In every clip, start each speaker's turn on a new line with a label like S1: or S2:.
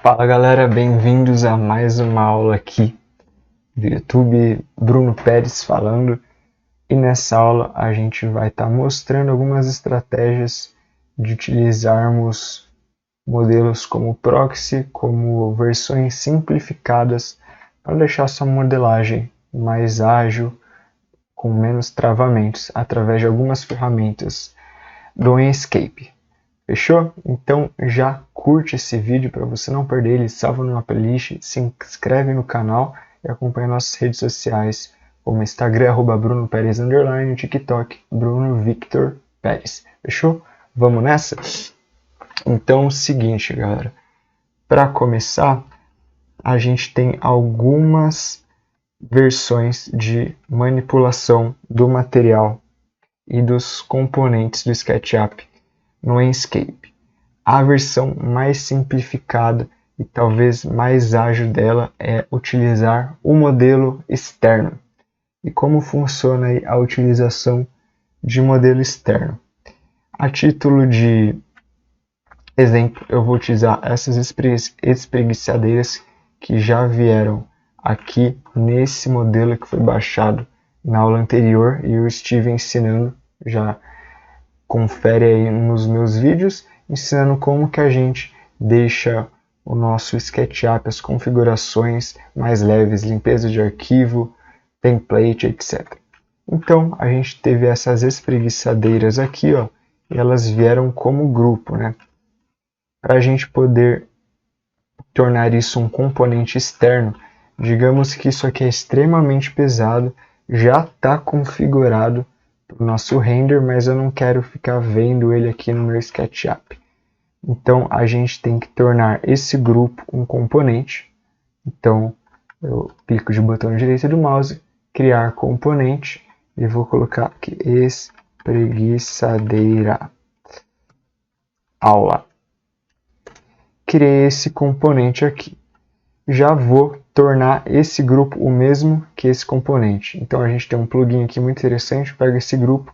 S1: Fala galera, bem-vindos a mais uma aula aqui do YouTube, Bruno Pérez falando. E nessa aula a gente vai estar mostrando algumas estratégias de utilizarmos modelos como proxy, como versões simplificadas para deixar sua modelagem mais ágil, com menos travamentos, através de algumas ferramentas do Enscape. Fechou? Então já curte esse vídeo para você não perder ele, salva numa playlist, se inscreve no canal e acompanha nossas redes sociais, como Instagram, @BrunoPérez_, TikTok, Bruno Victor Pérez. Fechou? Vamos nessa? Então é o seguinte, galera. Para começar, a gente tem algumas versões de manipulação do material e dos componentes do SketchUp no Enscape. A versão mais simplificada e talvez mais ágil dela é utilizar o modelo externo. E como funciona aí a utilização de modelo externo? A título de exemplo, eu vou utilizar essas espreguiçadeiras que já vieram aqui nesse modelo que foi baixado na aula anterior e eu estive ensinando, já confere aí nos meus vídeos, ensinando como que a gente deixa o nosso SketchUp, as configurações mais leves, limpeza de arquivo, template, etc. Então, a gente teve essas espreguiçadeiras aqui, ó, e elas vieram como grupo, né? Para a gente poder tornar isso um componente externo, digamos que isso aqui é extremamente pesado, já está configurado para o nosso render, mas eu não quero ficar vendo ele aqui no meu SketchUp. Então a gente tem que tornar esse grupo um componente. Então eu clico de botão direito do mouse, criar componente e vou colocar aqui espreguiçadeira aula. Criei esse componente aqui. Já vou tornar esse grupo o mesmo que esse componente. Então a gente tem um plugin aqui muito interessante, pega esse grupo,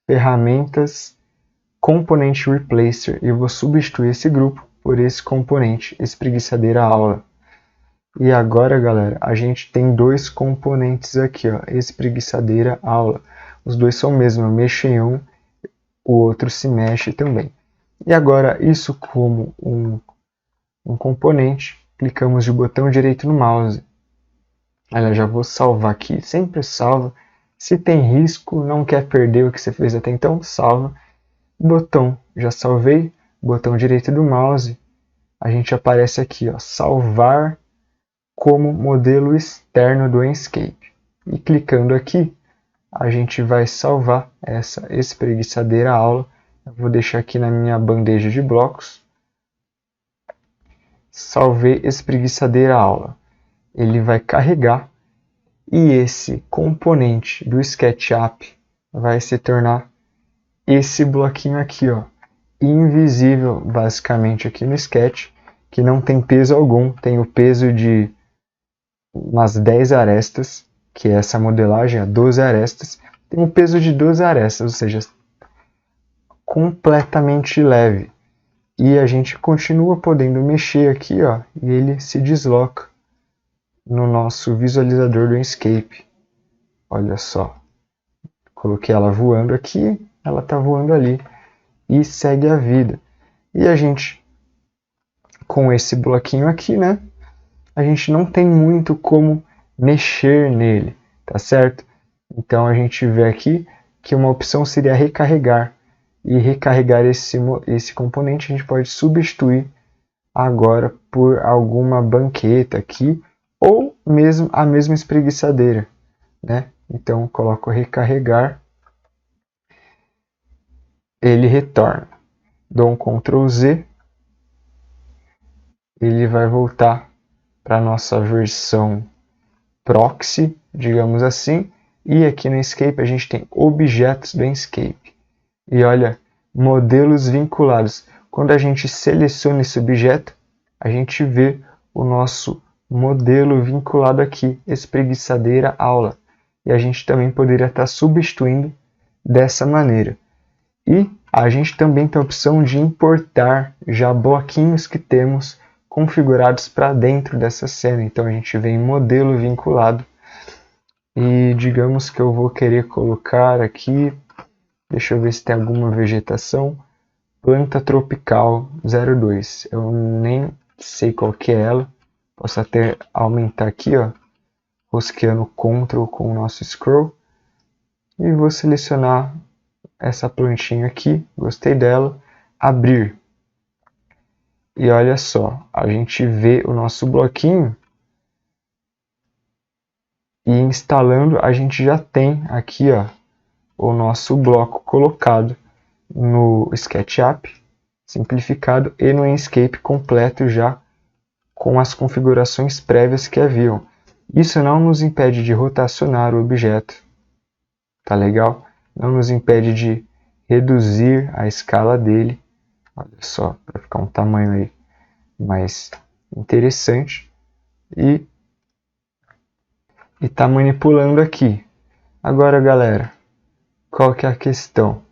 S1: ferramentas, componente replacer, e eu vou substituir esse grupo por esse componente, espreguiçadeira aula. E agora, galera, a gente tem dois componentes aqui, ó, espreguiçadeira aula. Os dois são o mesmo, eu mexo em um, o outro se mexe também. E agora, isso como um componente, clicamos de botão direito no mouse. Olha, já vou salvar aqui, sempre salva. Se tem risco, não quer perder o que você fez até então, salva. Botão, já salvei, botão direito do mouse, a gente aparece aqui, ó, salvar como modelo externo do Enscape. E clicando aqui, a gente vai salvar essa espreguiçadeira aula. Eu vou deixar aqui na minha bandeja de blocos. Salvei espreguiçadeira aula. Ele vai carregar e esse componente do SketchUp vai se tornar esse bloquinho aqui, ó, invisível basicamente aqui no Sketch, que não tem peso algum, tem o peso de umas 10 arestas, que é essa modelagem, 12 arestas, tem o peso de 12 arestas, ou seja, completamente leve. E a gente continua podendo mexer aqui, ó, e ele se desloca no nosso visualizador do Enscape. Olha só, coloquei ela voando aqui, ela está voando ali e segue a vida. E a gente, com esse bloquinho aqui, né, a gente não tem muito como mexer nele, tá certo? Então a gente vê aqui que uma opção seria recarregar. E recarregar esse componente a gente pode substituir agora por alguma banqueta aqui, ou mesmo a mesma espreguiçadeira, né? Então coloco recarregar, ele retorna. Dou um Ctrl Z, ele vai voltar para a nossa versão proxy, digamos assim, e aqui no Enscape a gente tem objetos do Enscape. E olha, modelos vinculados. Quando a gente seleciona esse objeto, a gente vê o nosso modelo vinculado aqui, espreguiçadeira aula. E a gente também poderia estar substituindo dessa maneira. E a gente também tem a opção de importar já bloquinhos que temos configurados para dentro dessa cena. Então a gente vem em modelo vinculado e digamos que eu vou querer colocar aqui, deixa eu ver se tem alguma vegetação, planta tropical 02. Eu nem sei qual que é ela, posso até aumentar aqui, ó, rosqueando Ctrl com o nosso scroll e vou selecionar essa plantinha aqui, gostei dela, abrir. E olha só, a gente vê o nosso bloquinho e instalando a gente já tem aqui, ó, o nosso bloco colocado no SketchUp simplificado e no Inkscape completo já com as configurações prévias que haviam. Isso não nos impede de rotacionar o objeto, tá legal? Não nos impede de reduzir a escala dele, olha só, para ficar um tamanho aí mais interessante, e está manipulando aqui. Agora, galera, qual que é a questão?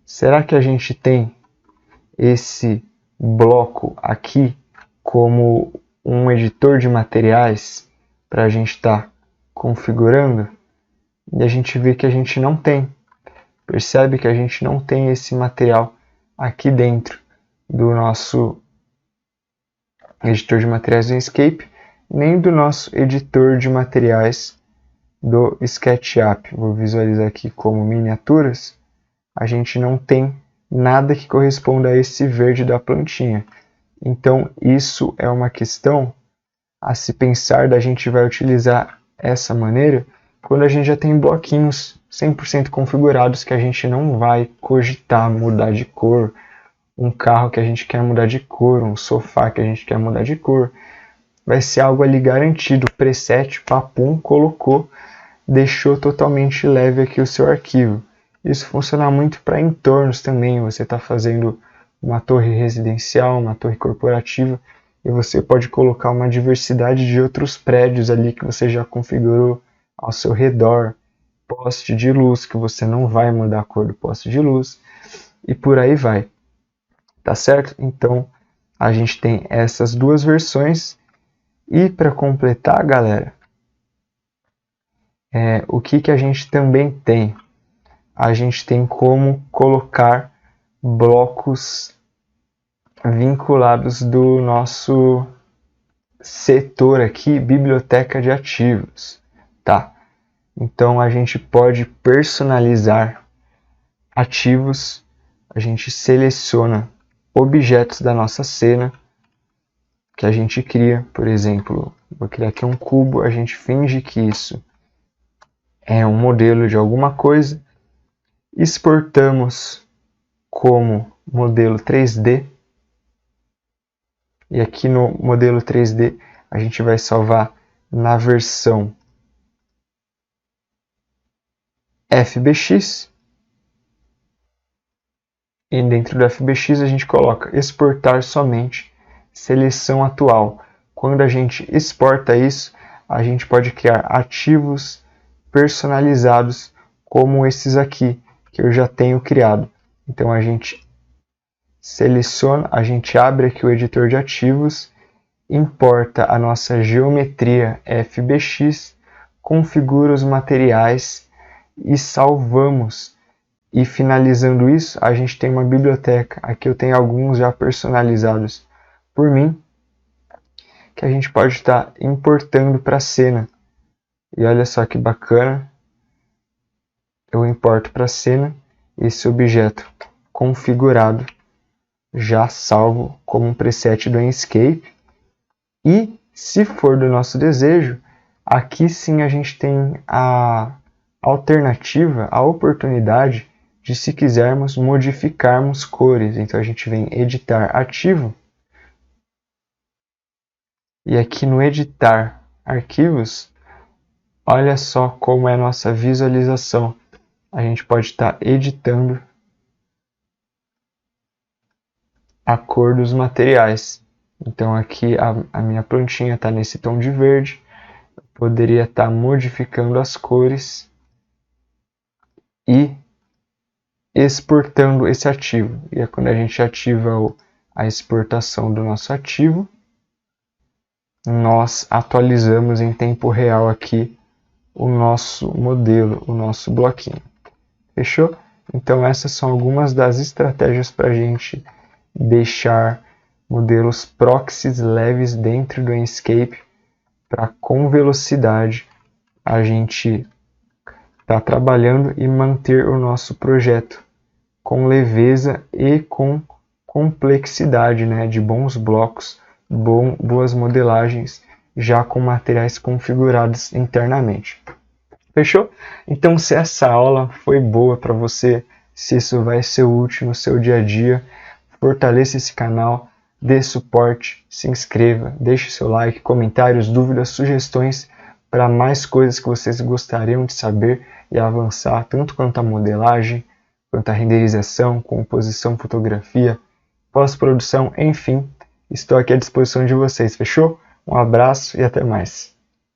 S1: Será que a gente tem esse bloco aqui como um editor de materiais para a gente estar configurando? E a gente vê que a gente não tem. Percebe que a gente não tem esse material aqui dentro do nosso editor de materiais do Inkscape, nem do nosso editor de materiais do SketchUp. Vou visualizar aqui como miniaturas. A gente não tem nada que corresponda a esse verde da plantinha. Então, isso é uma questão a se pensar da gente vai utilizar essa maneira quando a gente já tem bloquinhos 100% configurados que a gente não vai cogitar mudar de cor, um carro que a gente quer mudar de cor, um sofá que a gente quer mudar de cor. Vai ser algo ali garantido, preset, papum, colocou, deixou totalmente leve aqui o seu arquivo. Isso funciona muito para entornos também, você está fazendo uma torre residencial, uma torre corporativa, e você pode colocar uma diversidade de outros prédios ali que você já configurou ao seu redor, poste de luz, que você não vai mudar a cor do poste de luz, e por aí vai. Tá certo? Então, a gente tem essas duas versões, e para completar, galera, o que a gente também tem? A gente tem como colocar blocos vinculados do nosso setor aqui, biblioteca de ativos, tá? Então a gente pode personalizar ativos, a gente seleciona objetos da nossa cena que a gente cria, por exemplo, vou criar aqui um cubo, a gente finge que isso é um modelo de alguma coisa, exportamos como modelo 3D, e aqui no modelo 3D a gente vai salvar na versão FBX, e dentro do FBX a gente coloca exportar somente, seleção atual. Quando a gente exporta isso, a gente pode criar ativos personalizados como esses aqui, que eu já tenho criado. Então a gente seleciona, a gente abre aqui o editor de ativos, importa a nossa geometria FBX, configura os materiais e salvamos. E finalizando isso, a gente tem uma biblioteca. Aqui eu tenho alguns já personalizados por mim, que a gente pode estar importando para a cena. E olha só que bacana, eu importo para a cena esse objeto configurado, já salvo como um preset do Inkscape. E se for do nosso desejo, aqui sim a gente tem a alternativa, a oportunidade de, se quisermos, modificarmos cores. Então a gente vem editar ativo, e aqui no editar arquivos, olha só como é a nossa visualização. A gente pode estar editando a cor dos materiais. Então aqui a minha plantinha está nesse tom de verde, eu poderia estar modificando as cores e exportando esse ativo. E é quando a gente ativa a exportação do nosso ativo, nós atualizamos em tempo real aqui o nosso modelo, o nosso bloquinho. Fechou? Então essas são algumas das estratégias para a gente deixar modelos proxies leves dentro do Enscape para com velocidade a gente tá trabalhando e manter o nosso projeto com leveza e com complexidade, né, de bons blocos, boas modelagens, já com materiais configurados internamente. Fechou? Então, se essa aula foi boa para você, se isso vai ser útil no seu dia a dia, fortaleça esse canal, dê suporte, se inscreva, deixe seu like, comentários, dúvidas, sugestões para mais coisas que vocês gostariam de saber e avançar, tanto quanto a modelagem, quanto a renderização, composição, fotografia, pós-produção, enfim, estou aqui à disposição de vocês, fechou? Um abraço e até mais.